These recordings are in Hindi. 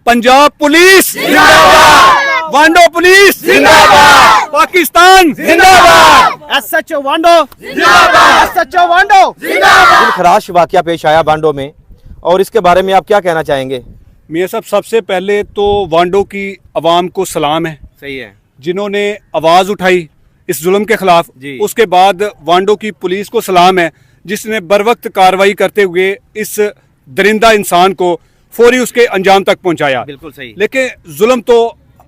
पंजाब पुलिस जिंदाबाद, वांडो पुलिस जिंदाबाद, पाकिस्तान जिंदाबाद, एसएचओ वांडो जिंदाबाद, एसएचओ वांडो जिंदाबाद। खराश वाकया पेश आया वांडो में, और इसके बारे में आप क्या कहना चाहेंगे? मियां साहब, सबसे पहले तो वांडो की आवाम को सलाम है, सही है, जिन्होंने आवाज़ उठाई इस जुल्म के खिलाफ। जी। उसके बाद वांडो की पुलिस को सलाम है, जिसने बरवक्त कार्रवाई करते हुए इस दरिंदा इंसान को फौरी उसके अंजाम तक पहुंचाया। बिल्कुल सही। लेकिन जुल्म तो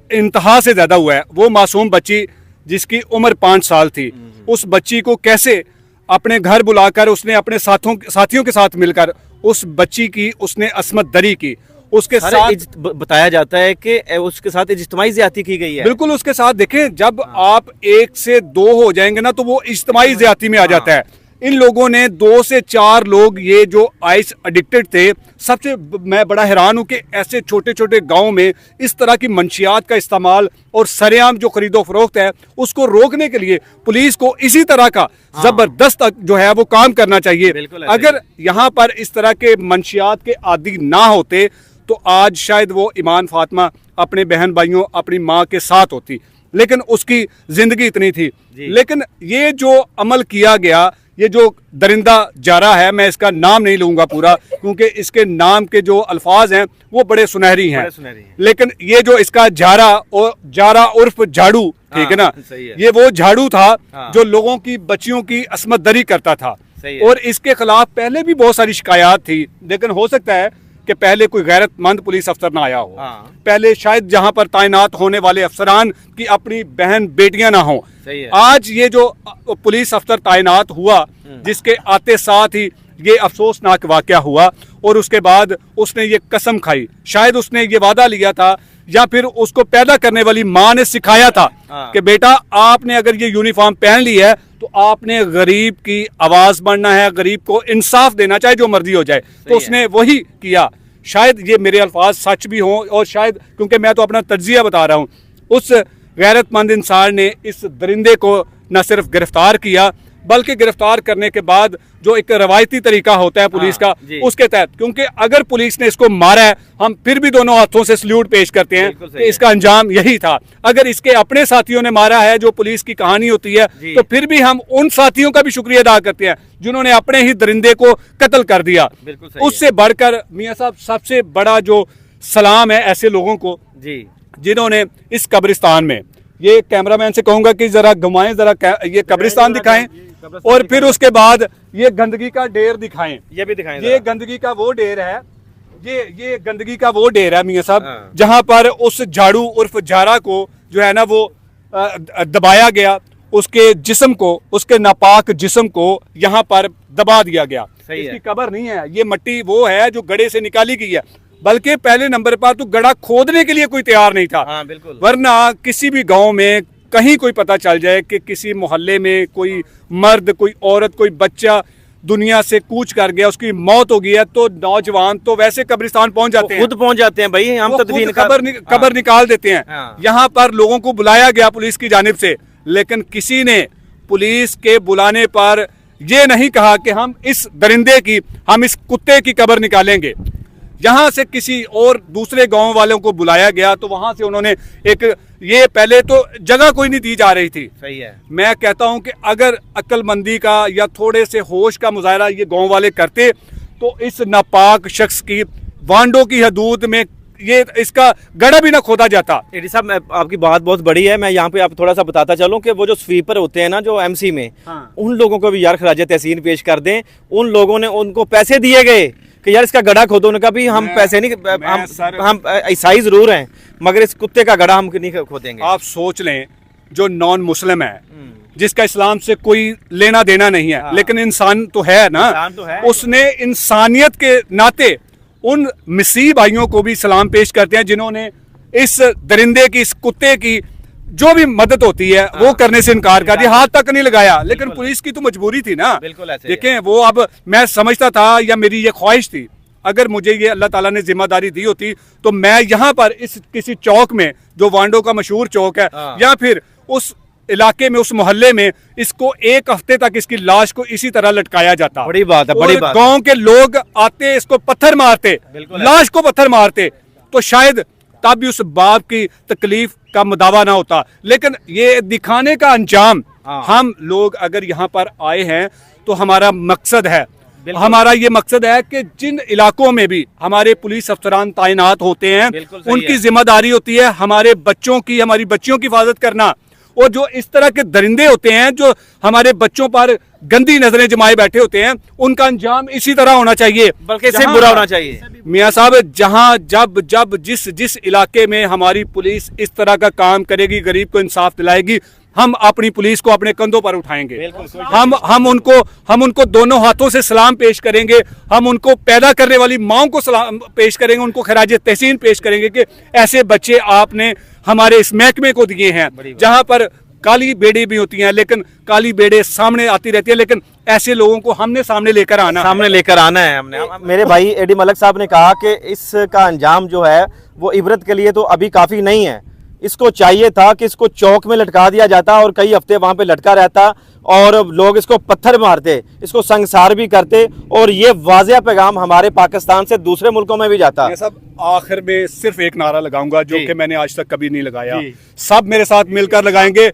इंतहा से ज़्यादा हुआ है। वो मासूम बच्ची जिसकी उम्र 5 साल थी, उस बच्ची को कैसे अपने घर बुलाकर उसने अपने साथियों के साथ मिलकर उस बच्ची की उसने असमत दरी की। उसके साथ बताया जाता है कि उसके साथ इज्तिमाई ज़्यादती की गई है। बिल्कुल, उसके साथ देखें, जब आप 1 से 2 हो जाएंगे ना तो वो इज्तिमाई ज़्यादती में आ जाता है। इन लोगों ने 2 से 4 लोग, ये जो आइस एडिक्टेड थे, सबसे मैं बड़ा हैरान हूं कि ऐसे छोटे छोटे गांव में इस तरह की मंशियात का इस्तेमाल और सरेआम जो खरीदो फरोख्त है उसको रोकने के लिए पुलिस को इसी तरह का जबरदस्त जो है वो काम करना चाहिए। अगर यहाँ पर इस तरह के मंशियात के आदी ना होते तो आज शायद वो ईमान फातिमा अपने बहन भाइयों, अपनी माँ के साथ होती, लेकिन उसकी जिंदगी इतनी थी। लेकिन ये जो अमल किया गया, ये जो दरिंदा जारा है, मैं इसका नाम नहीं लूंगा पूरा क्योंकि इसके नाम के जो अल्फाज हैं वो बड़े सुनहरी हैं। लेकिन ये जो इसका जारा उर्फ झाड़ू, ठीक है ना, ये वो झाड़ू था जो लोगों की बच्चियों की असमत दरी करता था। और इसके खिलाफ पहले भी बहुत सारी शिकायत थी, लेकिन हो सकता है कि पहले कोई गैरतमंद पुलिस अफसर ना आया हो। पहले शायद जहां पर तैनात होने वाले अफसरान की अपनी बहन बेटियां ना हो। आज ये जो पुलिस अफसर तैनात हुआ, जिसके आते साथ ही ये अफसोसनाक वाकया हुआ, और उसके बाद उसने ये कसम खाई, शायद उसने ये वादा लिया था या फिर उसको पैदा करने वाली माँ ने सिखाया था कि बेटा आपने अगर ये यूनिफॉर्म पहन ली है तो आपने गरीब की आवाज बनना है, गरीब को इंसाफ देना, चाहे जो मर्जी हो जाए। तो उसने वही किया। शायद ये मेरे अल्फाज सच भी हों, और शायद क्योंकि मैं तो अपना तज्जिया बता रहा हूँ, उस गैरतमंद इंसान ने इस दरिंदे को न सिर्फ गिरफ्तार किया बल्कि गिरफ्तार करने के बाद जो एक रवायती तरीका होता है पुलिस का, उसके तहत, क्योंकि अगर पुलिस ने इसको मारा है हम फिर भी दोनों हाथों से सल्यूट पेश करते हैं कि इसका अंजाम यही था। अगर इसके अपने साथियों ने मारा है, जो पुलिस की कहानी होती है, तो फिर भी हम उन साथियों का भी शुक्रिया अदा करते हैं जिन्होंने अपने ही दरिंदे को कत्ल कर दिया। उससे बढ़कर मियाँ साहब सबसे बड़ा जो सलाम है ऐसे लोगों को जिन्होंने इस कब्रिस्तान में, ये कैमरामैन से कहूंगा कि जरा घुमाएं, जरा ये कब्रिस्तान दिखाएं, और फिर उसके बाद ये गंदगी का ढेर दिखाएं। ये भी दिखाएं। ये गंदगी का वो ढेर है, ये गंदगी का वो ढेर है मियां साहब, जहां पर उस झाड़ू उर्फ जारा को जो है ना वो दबाया गया, उसके जिस्म को, उसके नापाक जिस्म को यहाँ पर दबा दिया गया। इसकी कब्र नहीं है, ये मिट्टी वो है जो गड्ढे से निकाली गई है, बल्कि पहले नंबर पर तो गड्ढा खोदने के लिए कोई तैयार नहीं था। बिल्कुल। वरना किसी भी गांव में कहीं कोई पता चल जाए कि किसी मोहल्ले में कोई मर्द, कोई औरत, कोई बच्चा दुनिया से कूच कर गया, उसकी मौत हो गई है, तो नौजवान तो वैसे कब्रिस्तान पहुंच जाते हैं, खुद पहुंच जाते हैं भाई, हम तदफीन कब्र निकाल देते हैं। यहाँ पर लोगों को बुलाया गया पुलिस की जानिब से, लेकिन किसी ने पुलिस के बुलाने पर यह नहीं कहा कि हम इस दरिंदे की, हम इस कुत्ते की कब्र निकालेंगे। यहाँ से किसी और दूसरे गांव वालों को बुलाया गया, तो वहां से उन्होंने एक, ये पहले तो जगह कोई नहीं दी जा रही थी। सही है। मैं कहता हूं कि अगर अक्लमंदी का या थोड़े से होश का मुजाहरा ये गांव वाले करते तो इस नापाक शख्स की वांडो की हदूद में ये इसका गड्ढा भी ना खोदा जाता। एडी साहब, आपकी बात बहुत बड़ी है, मैं यहाँ पे आप थोड़ा सा बताता चलूं कि वो जो स्वीपर होते हैं ना जो एमसी में, उन लोगों को भी यार खराज तहसीन पेश कर दें। उन लोगों ने उनको पैसे दिए गए कि यार इसका गड्ढा खोदो, उनका भी हम पैसे नहीं, हम ईसाई जरूर हैं मगर इस कुत्ते का गड्ढा हम नहीं खोदेंगे। आप सोच लें, जो नॉन मुस्लिम है, जिसका इस्लाम से कोई लेना देना नहीं है, लेकिन इंसान तो है ना, उसने इंसानियत के नाते उन मसीह भाइयों को भी सलाम पेश करते हैं जिन्होंने इस दरिंदे की, इस कुत्ते की जो भी मदद होती है वो करने से इनकार कर दिया, हाथ तक नहीं लगाया। लेकिन पुलिस की तो मजबूरी थी ना। देखें, वो अब मैं समझता था या मेरी ये ख्वाहिश थी, अगर मुझे ये अल्लाह ताला ने जिम्मेदारी दी होती तो मैं यहाँ पर इस किसी चौक में, जो वांडो का मशहूर चौक है, या फिर उस इलाके में, उस मोहल्ले में, इसको 1 हफ्ते तक इसकी लाश को इसी तरह लटकाया जाता। बड़ी बात है, बड़ी बात। गांव के लोग आते, इसको पत्थर मारते, लाश को पत्थर मारते, तो शायद तब भी उस बाप की तकलीफ का मुदावा ना होता। लेकिन ये दिखाने का अंजाम, हम लोग अगर यहाँ पर आए हैं तो हमारा मकसद है, हमारा ये मकसद है कि जिन इलाकों में भी हमारे पुलिस अफसरान तैनात होते हैं उनकी जिम्मेदारी होती है हमारे बच्चों की, हमारी बच्चियों की हिफाजत करना। और जो इस तरह के दरिंदे होते हैं जो हमारे बच्चों पर गंदी नजरें जमाए बैठे होते हैं, उनका अंजाम इसी तरह होना चाहिए, बल्कि इससे बुरा होना चाहिए। मियाँ साहब, जहां जब जब जिस इलाके में हमारी पुलिस इस तरह का काम करेगी, गरीब को इंसाफ दिलाएगी, हम अपनी पुलिस को अपने कंधों पर उठाएंगे। हम उनको दोनों हाथों से सलाम पेश करेंगे। हम उनको पैदा करने वाली माओं को सलाम पेश करेंगे, उनको खराज तहसीन पेश करेंगे कि ऐसे बच्चे आपने हमारे इस महकमे को दिए हैं, जहां पर काली बेड़े भी होती हैं, लेकिन काली बेड़े सामने आती रहती है, लेकिन ऐसे लोगों को हमने सामने लेकर आना है हमने। मेरे भाई एडी मलिक साहब ने कहा कि इसका अंजाम जो है वो इबरत के लिए तो अभी काफी नहीं है। इसको चाहिए था कि इसको चौक में लटका दिया जाता और कई हफ्ते वहां पे लटका रहता और लोग इसको पत्थर मारते, इसको संसार भी करते, और ये वाज़ेह पैगाम हमारे पाकिस्तान से दूसरे मुल्कों में भी जाता। सब आखिर में सिर्फ एक नारा लगाऊंगा जो कि मैंने आज तक कभी नहीं लगाया, सब मेरे साथ मिलकर लगाएंगे।